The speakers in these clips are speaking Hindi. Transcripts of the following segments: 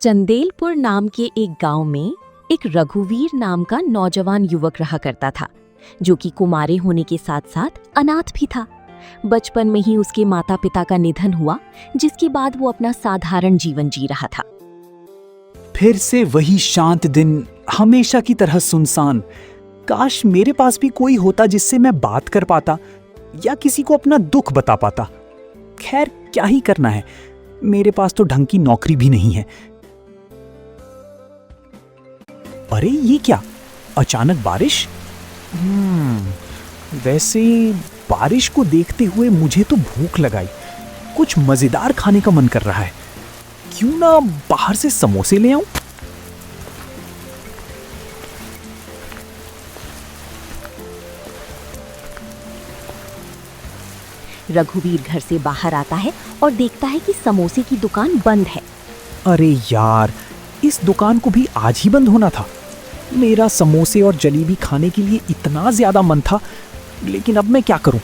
चंदेलपुर नाम के एक गांव में एक रघुवीर नाम का नौजवान युवक रहा करता था, जो कि कुमारे होने के साथ साथ अनाथ भी था। बचपन में ही उसके माता पिता का निधन हुआ, जिसके बाद वो अपना साधारण जीवन जी रहा था। फिर से वही शांत दिन, हमेशा की तरह सुनसान। काश मेरे पास भी कोई होता जिससे मैं बात कर पाता या किसी को अपना दुख बता पाता। खैर, क्या ही करना है, मेरे पास तो ढंग की नौकरी भी नहीं है। अरे ये क्या, अचानक बारिश? वैसे बारिश को देखते हुए मुझे तो भूख लगाई, कुछ मजेदार खाने का मन कर रहा है। क्यों ना बाहर से समोसे ले आऊं? रघुवीर घर से बाहर आता है और देखता है कि समोसे की दुकान बंद है। अरे यार, इस दुकान को भी आज ही बंद होना था। मेरा समोसे और जलेबी खाने के लिए इतना ज्यादा मन था, लेकिन अब मैं क्या करूं?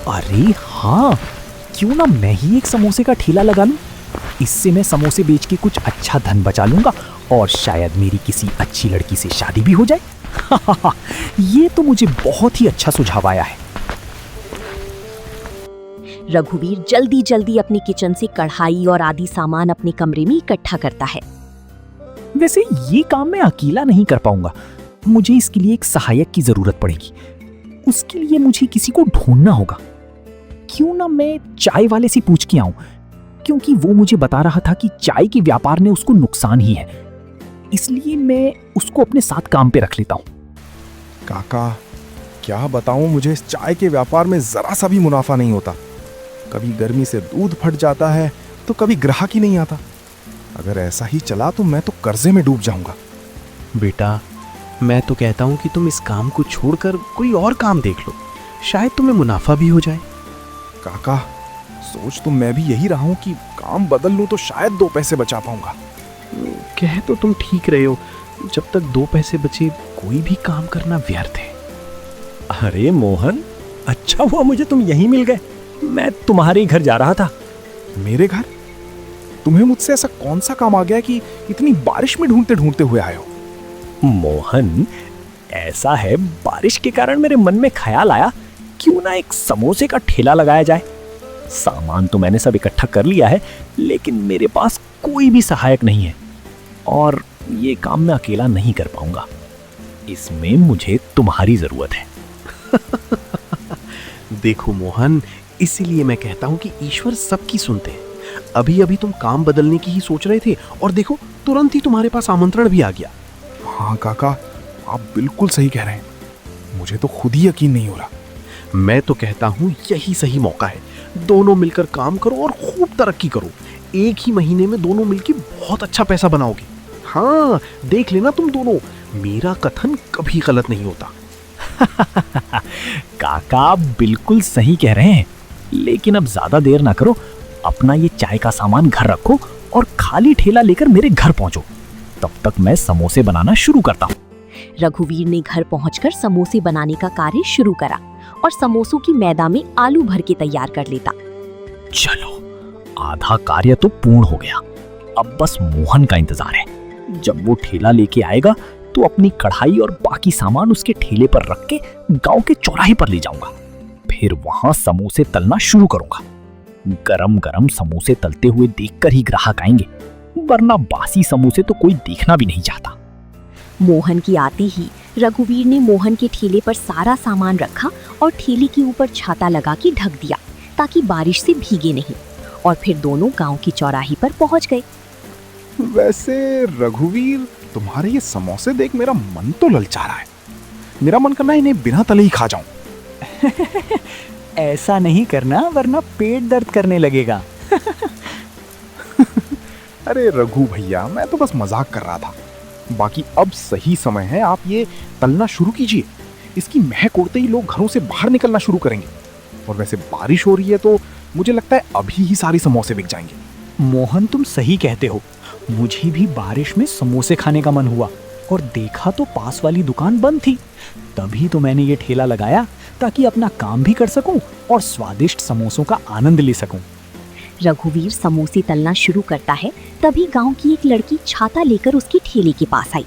अरे हाँ, क्यों ना मैं ही एक समोसे का ठेला लगा लूं। इससे मैं समोसे बेच के कुछ अच्छा धन बचा लूंगा और शायद मेरी किसी अच्छी लड़की से शादी भी हो जाए। ये तो मुझे बहुत ही अच्छा सुझाव आया है। रघुवीर जल्दी जल्दी अपनी किचन से कढ़ाई और आदि सामान अपने कमरे में इकट्ठा करता है। वैसे ये काम मैं अकेला नहीं कर पाऊंगा, मुझे इसके लिए एक सहायक की जरूरत पड़ेगी। उसके लिए मुझे किसी को ढूंढना होगा। क्यों ना मैं चाय वाले से पूछ के आऊं, क्योंकि वो मुझे बता रहा था कि चाय के व्यापार में उसको नुकसान ही है। इसलिए मैं उसको अपने साथ काम पे रख लेता हूं। काका, क्या बताऊं, मुझे इस चाय के व्यापार में जरा सा भी मुनाफा नहीं होता। कभी गर्मी से दूध फट जाता है तो कभी ग्राहक ही नहीं आता। अगर ऐसा ही चला तो मैं तो कर्जे में डूब जाऊंगा। बेटा, मैं तो कहता हूं कि तुम इस काम को छोड़कर कोई और काम देख लो, शायद तुम्हें मुनाफा भी हो जाए। काका, सोच तो मैं भी यही रहा हूं कि काम बदल लूं तो शायद 2 पैसे बचा पाऊंगा। कह तो तुम ठीक रहे हो, जब तक 2 पैसे बचे कोई भी काम करना व्यर्थ है। अरे मोहन, अच्छा हुआ मुझे तुम यहीं मिल गए। मैं तुम्हारे घर जा रहा था। मेरे घर? तुम्हें मुझसे ऐसा कौन सा काम आ गया कि इतनी बारिश में ढूंढते ढूंढते हुए आए हो? मोहन, ऐसा है, बारिश के कारण मेरे मन में ख्याल आया, क्यों ना एक समोसे का ठेला लगाया जाए। सामान तो मैंने सब इकट्ठा कर लिया है, लेकिन मेरे पास कोई भी सहायक नहीं है और ये काम मैं अकेला नहीं कर पाऊंगा। इसमें मुझे तुम्हारी जरूरत है। देखो मोहन, इसीलिए मैं कहता हूं कि ईश्वर सबकी सुनते हैं। अभी अभी तुम काम बदलने की ही सोच रहे थे और देखो, तुरंत ही तुम्हारे पास आमंत्रण भी आ गया। हाँ काका, आप बिल्कुल सही कह रहे हैं। मुझे तो खुद ही यकीन नहीं हो रहा। मैं तो कहता हूं यही सही मौका है। दोनों मिलकर काम करो और खूब तरक्की करो। एक ही महीने में दोनों मिलकर बहुत अच्छा पैसा बनाओगे। हाँ, देख लेना तुम दोनों, मेरा कथन कभी गलत नहीं होता। काका, आप बिल्कुल सही कह रहे हैं, लेकिन अब ज्यादा देर ना करो। अपना ये चाय का सामान घर रखो और खाली ठेला लेकर मेरे घर पहुंचो। तब तक मैं समोसे बनाना शुरू करता हूँ। रघुवीर ने घर पहुंचकर समोसे बनाने का कार्य शुरू करा और समोसों की मैदा में आलू भर के तैयार कर लेता। चलो, आधा कार्य तो पूर्ण हो गया। अब बस मोहन का इंतजार है। जब वो ठेला लेके आएगा तो अपनी कढ़ाई और बाकी सामान उसके ठेले पर रख के गांव के चौराहे पर ले जाऊंगा। फिर वहां समोसे तलना शुरू करूंगा। गरम गरम समोसे तलते हुए देखकर ही ग्राहक आएंगे, वरना बासी समोसे तो कोई देखना भी नहीं चाहता। मोहन की आते ही रघुवीर ने मोहन के ठेले पर सारा सामान रखा और ठेले के ऊपर छाता लगा के ढक दिया, ताकि बारिश से भीगे नहीं। और फिर दोनों गांव की चौराहे पर पहुंच गए। वैसे रघुवीर, तुम्हारे ये समोसे देख मेरा मन तो ललचा रहा है। मेरा मन करना है इन्हें बिना तले ही खा जाऊं। ऐसा नहीं करना, वरना पेट दर्द करने लगेगा। अरे रघु भैया, मैं तो बस मजाक कर रहा था। बाकी अब सही समय है, आप ये तलना शुरू कीजिए। इसकी महक उड़ते ही लोग घरों से बाहर निकलना शुरू करेंगे। और वैसे बारिश हो रही है तो मुझे लगता है अभी ही सारे समोसे बिक जाएंगे। मोहन, तुम सही कहते हो। मुझे भी बारिश में समोसे खाने का मन हुआ और देखा तो पास वाली दुकान बंद थी। तभी तो मैंने ये ठेला लगाया, ताकि अपना काम भी कर सकूं और स्वादिष्ट समोसों का आनंद ले सकूं। रघुवीर समोसे तलना शुरू करता है, तभी गांव की एक लड़की छाता लेकर उसकी ठेले के पास आई।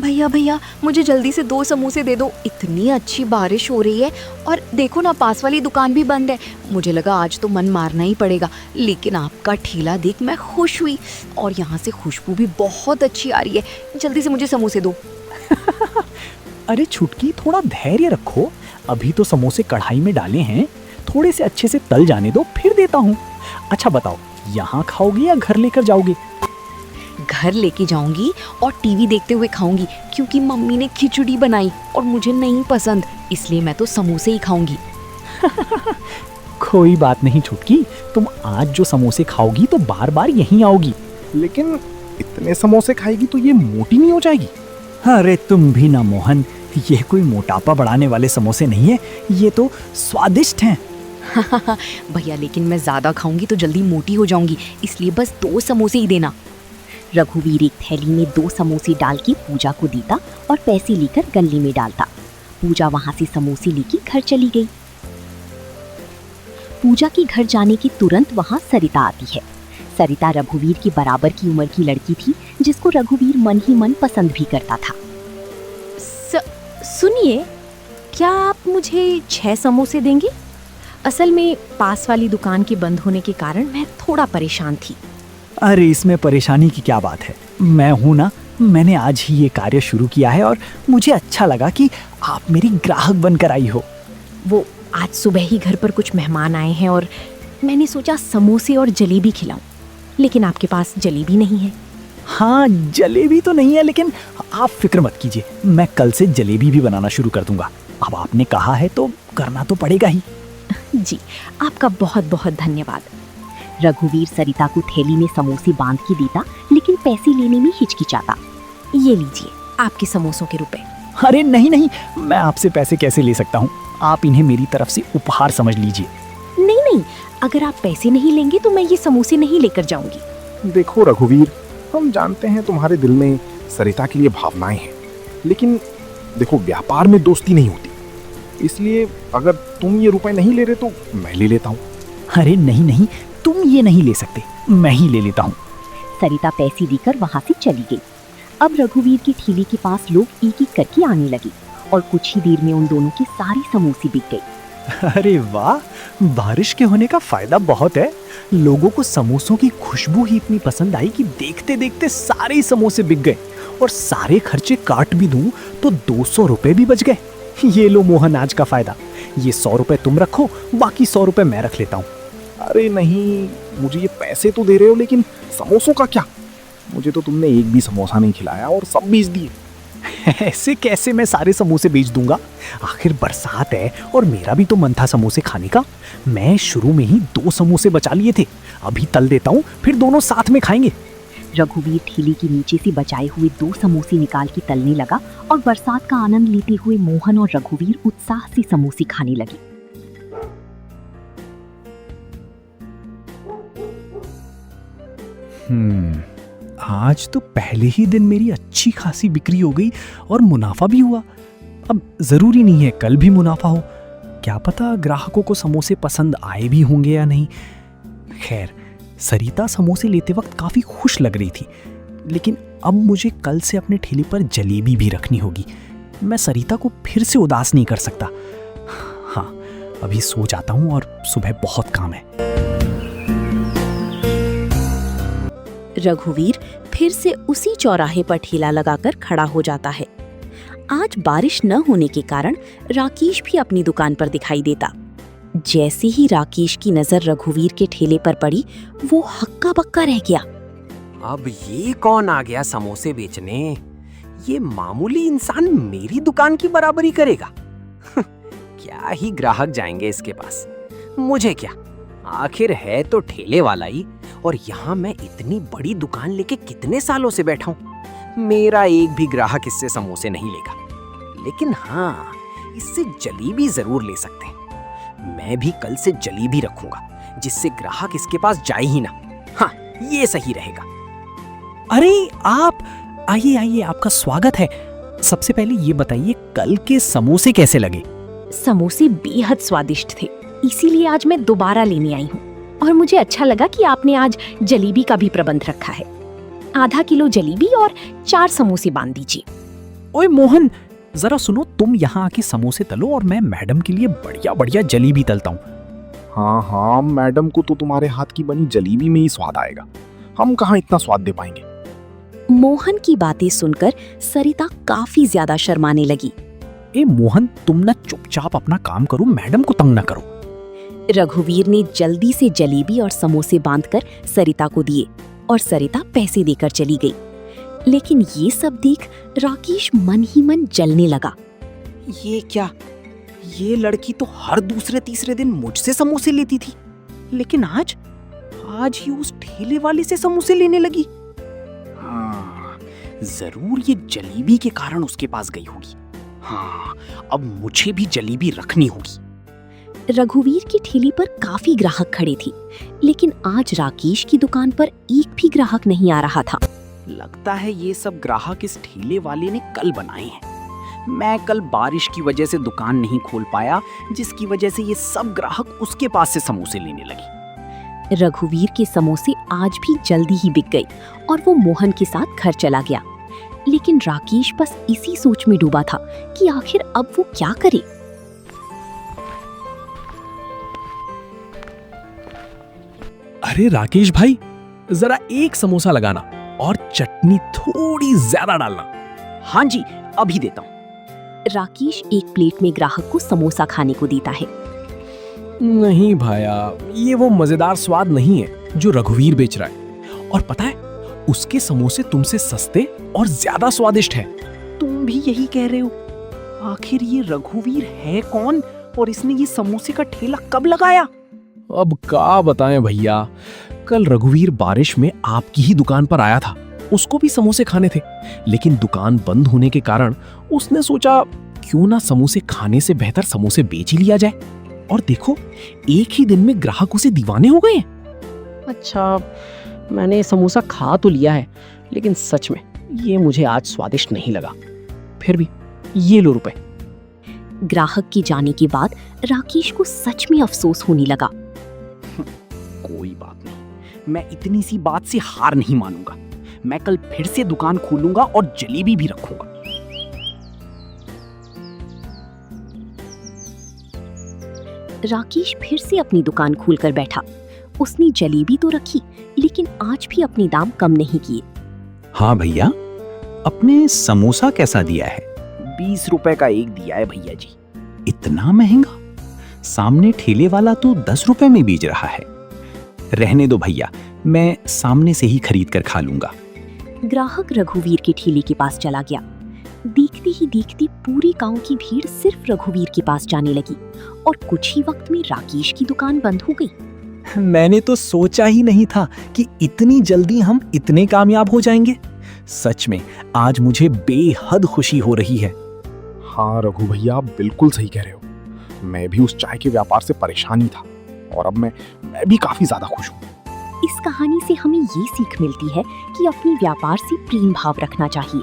भैया भैया मुझे जल्दी से 2 समोसे दे दो, इतनी अच्छी बारिश हो रही है और देखो ना पास वाली दुकान भी बंद है। मुझे लगा आज तो मन मारना ही पड़ेगा, लेकिन आपका ठेला देख मैं खुश हुई और यहाँ से खुशबू भी बहुत अच्छी आ रही है। जल्दी से मुझे समोसे दो। अरे छुटकी, थोड़ा धैर्य रखो, अभी तो समोसे कढ़ाई में डाले हैं, थोड़े से अच्छे से तल जाने दो, फिर देता हूँ। अच्छा बताओ, यहाँ खाओगी या घर लेकर जाओगे? घर लेके जाऊंगी और टीवी देखते हुए खाऊंगी, क्योंकि मम्मी ने खिचड़ी बनाई और मुझे नहीं पसंद, इसलिए मैं तो समोसे ही खाऊंगी। कोई बात नहीं छुटकी, तुम आज जो समोसे खाओगी तो बार बार यहीं आओगी। लेकिन इतने समोसे खाएगी तो ये मोटी नहीं हो जाएगी? अरे तुम भी ना मोहन, ये कोई मोटापा बढ़ाने वाले समोसे नहीं है, ये तो स्वादिष्ट हैं। भैया लेकिन मैं ज्यादा खाऊंगी तो जल्दी मोटी हो जाऊंगी, इसलिए बस 2 समोसे ही देना। रघुवीर एक थैली में 2 समोसे डाल के पूजा को देता और पैसे लेकर गल्ले में डालता। पूजा वहां से समोसे लेकर घर चली गई। पूजा के घर जाने के तुरंत वहां सरिता आती है। सरिता रघुवीर की बराबर की उम्र की लड़की थी, जिसको रघुवीर मन ही मन पसंद भी करता था। सुनिए, क्या आप मुझे 6 समोसे देंगे? असल में पास वाली दुकान के बंद होने के कारण मैं थोड़ा परेशान थी। अरे इसमें परेशानी की क्या बात है, मैं हूं ना, मैंने आज ही ये कार्य शुरू किया है और मुझे अच्छा लगा कि आप मेरी ग्राहक बनकर आई हो। वो आज सुबह ही घर पर कुछ मेहमान आए हैं और मैंने सोचा समोसे और जलेबी खिलाऊं, लेकिन आपके पास जलेबी नहीं है। हाँ, जलेबी तो नहीं है, लेकिन आप फिक्र मत कीजिए, मैं कल से जलेबी भी बनाना शुरू कर दूंगा। अब आपने कहा है तो करना तो पड़ेगा ही। जी, आपका बहुत बहुत धन्यवाद। रघुवीर सरिता को थैली में समोसे बांध के देता, लेकिन पैसे लेने में हिचकिचाता। ये लीजिए आपके समोसों के रुपए। अरे नहीं नहीं, मैं आपसे पैसे कैसे ले सकता हूँ, आप इन्हें मेरी तरफ से उपहार समझ लीजिए। नहीं नहीं, अगर आप पैसे नहीं लेंगे तो मैं ये समोसे नहीं लेकर जाऊंगी। देखो रघुवीर, हम जानते हैं तुम्हारे दिल में सरिता के लिए भावनाएं हैं, लेकिन देखो व्यापार में दोस्ती नहीं होती, इसलिए अगर तुम ये रुपए नहीं ले रहे तो मैं ले लेता हूँ। अरे नहीं नहीं, तुम ये नहीं ले सकते, मैं ही ले लेता हूँ। सरिता पैसे देकर वहां से चली गई। अब रघुवीर की ठेले के पास लोग एक एक करके आने लगे और कुछ ही देर में उन दोनों के सारे समोसे बिक गए। अरे वाह, बारिश के होने का फायदा बहुत है। लोगों को समोसों की खुशबू ही इतनी पसंद आई कि देखते देखते सारे ही समोसे बिक गए और सारे खर्चे काट भी दूं तो 200 रुपए भी बच गए। ये लो मोहन, आज का फायदा, ये 100 रुपए तुम रखो, बाकी 100 रुपए मैं रख लेता हूँ। अरे नहीं, मुझे ये पैसे तो दे रहे हो, लेकिन समोसों का क्या? मुझे तो तुमने एक भी समोसा नहीं खिलाया और सब बेच दिए। ऐसे कैसे मैं सारे समोसे बेच दूंगा? आखिर बरसात है और मेरा भी तो मन था समोसे खाने का। मैं शुरू में ही 2 समोसे बचा लिए थे, अभी तल देता हूँ, फिर दोनों साथ में खाएंगे। रघुवीर ठेले के नीचे से बचाए हुए 2 समोसे निकाल के तलने लगा और बरसात का आनंद लेते हुए मोहन और रघुवीर उत्साह से समोसे खाने लगे। आज तो पहले ही दिन मेरी अच्छी खासी बिक्री हो गई और मुनाफा भी हुआ। अब जरूरी नहीं है कल भी मुनाफा हो, क्या पता ग्राहकों को समोसे पसंद आए भी होंगे या नहीं। खैर, सरिता समोसे लेते वक्त काफी खुश लग रही थी, लेकिन अब मुझे कल से अपने ठेले पर जलेबी भी रखनी होगी। मैं सरिता को फिर से उदास नहीं कर सकता। हाँ, अभी सो जाता हूँ और सुबह बहुत काम है। रघुवीर फिर से उसी चौराहे पर ठेला लगाकर खड़ा हो जाता है। आज बारिश न होने के कारण राकेश भी अपनी दुकान पर दिखाई देता। जैसे ही राकेश की नजर रघुवीर के ठेले पर पड़ी, वो हक्का बक्का रह गया। अब ये कौन आ गया समोसे बेचने? ये मामूली इंसान मेरी दुकान की बराबरी करेगा? क्या ही ग्राहक जाएंगे इसके पास, मुझे क्या, आखिर है तो ठेले वाला ही, और यहाँ मैं इतनी बड़ी दुकान लेके कितने सालों से बैठा हूँ। मेरा एक भी ग्राहक इससे समोसे नहीं लेगा, लेकिन हाँ, इससे जलेबी जरूर ले सकते हैं। मैं भी कल से जलेबी रखूंगा, जिससे ग्राहक इसके पास जाए ही ना। हाँ, ये सही रहेगा। अरे आप आइए आइए, आपका स्वागत है। सबसे पहले ये बताइए, कल के समोसे कैसे लगे? समोसे बेहद स्वादिष्ट थे, इसीलिए आज मैं दोबारा लेने आई हूँ। और मुझे अच्छा लगा कि आपने आज जलेबी का भी प्रबंध रखा है। आधा किलो जलेबी और 4 समोसे बांध दीजिए। ओए मोहन, जरा सुनो, तुम यहाँ आके समोसे तलो और मैं मैडम के लिए बढ़िया बढ़िया जलेबी तलता हूँ। हाँ हाँ, मैडम को तो तुम्हारे हाथ की बनी जलेबी में ही स्वाद आएगा, हम कहाँ इतना स्वाद दे पाएंगे। मोहन की बातें सुनकर सरिता काफी ज्यादा शर्माने लगी। ए मोहन, तुम ना चुपचाप अपना काम करो, मैडम को तंग ना करो। रघुवीर ने जल्दी से जलेबी और समोसे बांधकर सरिता को दिए और सरिता पैसे देकर चली गई। लेकिन ये सब देख राकेश मन ही मन जलने लगा। ये क्या, ये लड़की तो हर दूसरे तीसरे दिन मुझसे समोसे लेती थी, लेकिन आज ही उस ठेले वाले से समोसे लेने लगी। हाँ, जरूर ये जलेबी के कारण उसके पास गई होगी। हाँ, अब मुझे भी जलेबी रखनी होगी। रघुवीर की ठेली पर काफी ग्राहक खड़े थे, लेकिन आज राकेश की दुकान पर एक भी ग्राहक नहीं आ रहा था। लगता है ये सब ग्राहक इस ठेले वाले ने कल बनाए हैं। मैं कल बारिश की वजह से दुकान नहीं खोल पाया, जिसकी वजह से ये सब ग्राहक उसके पास से समोसे लेने लगे। रघुवीर के समोसे आज भी जल्दी ही बिक गए और वो मोहन के साथ घर चला गया। लेकिन राकेश बस इसी सोच में डूबा था कि आखिर अब वो क्या करे। अरे राकेश भाई, जरा एक समोसा लगाना और चटनी थोड़ी ज्यादा डालना। हाँ जी, अभी देता हूँ। राकेश एक प्लेट में ग्राहक को समोसा खाने को देता है। नहीं भाया, ये वो मजेदार स्वाद नहीं है जो रघुवीर बेच रहा है। और पता है, उसके समोसे तुमसे सस्ते और ज्यादा स्वादिष्ट हैं। तुम भी यही कह रहे हो? आखिर ये रघुवीर है कौन और इसने ये समोसे का ठेला कब लगाया? अब क्या बताएं भैया, कल रघुवीर बारिश में आपकी ही दुकान पर आया था। उसको भी समोसे खाने थे, लेकिन दुकान बंद होने के कारण उसने सोचा क्यों ना समोसे खाने से बेहतर समोसे बेच ही लिया जाए। और देखो, एक ही दिन में ग्राहक उसे दीवाने हो गए। अच्छा, मैंने समोसा खा तो लिया है, लेकिन सच में ये मुझे आज स्वादिष्ट नहीं लगा। फिर भी ये लो रुपए। ग्राहक के जाने के बाद राकेश को सच में अफसोस होने लगा। कोई बात नहीं, मैं इतनी सी बात से हार नहीं मानूंगा। मैं कल फिर से दुकान खोलूंगा और जलेबी भी रखूंगा। राकेश फिर से अपनी दुकान खोलकर बैठा। उसने जलेबी तो रखी, लेकिन आज भी अपने दाम कम नहीं किए। हाँ भैया, अपने समोसा कैसा दिया है? 20 रुपए का एक दिया है भैया जी। इतना महंगा? सामने ठेले वाला तो 10 रुपए में बेच रहा है। रहने दो भैया, मैं सामने से ही खरीद कर खा लूंगा। ग्राहक रघुवीर के ठेले के पास चला गया। देखते ही देखते पूरे गांव की भीड़ सिर्फ रघुवीर के पास जाने लगी और कुछ ही वक्त में राकेश की दुकान बंद हो गई। मैंने तो सोचा ही नहीं था कि इतनी जल्दी हम इतने कामयाब हो जाएंगे। सच में आज मुझे बेहद खुशी हो रही है। हाँ रघु भैया, आप बिल्कुल सही कह रहे हो। मैं भी उस चाय के व्यापार से परेशान ही था और अब मैं भी काफी ज्यादा खुश हूँ। इस कहानी से हमें ये सीख मिलती है कि अपने व्यापार से प्रेम भाव रखना चाहिए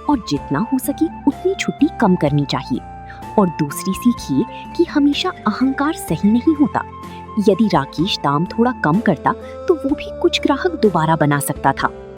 और जितना हो सके उतनी छुट्टी कम करनी चाहिए। और दूसरी सीख ये कि हमेशा अहंकार सही नहीं होता। यदि राकेश दाम थोड़ा कम करता तो वो भी कुछ ग्राहक दोबारा बना सकता था।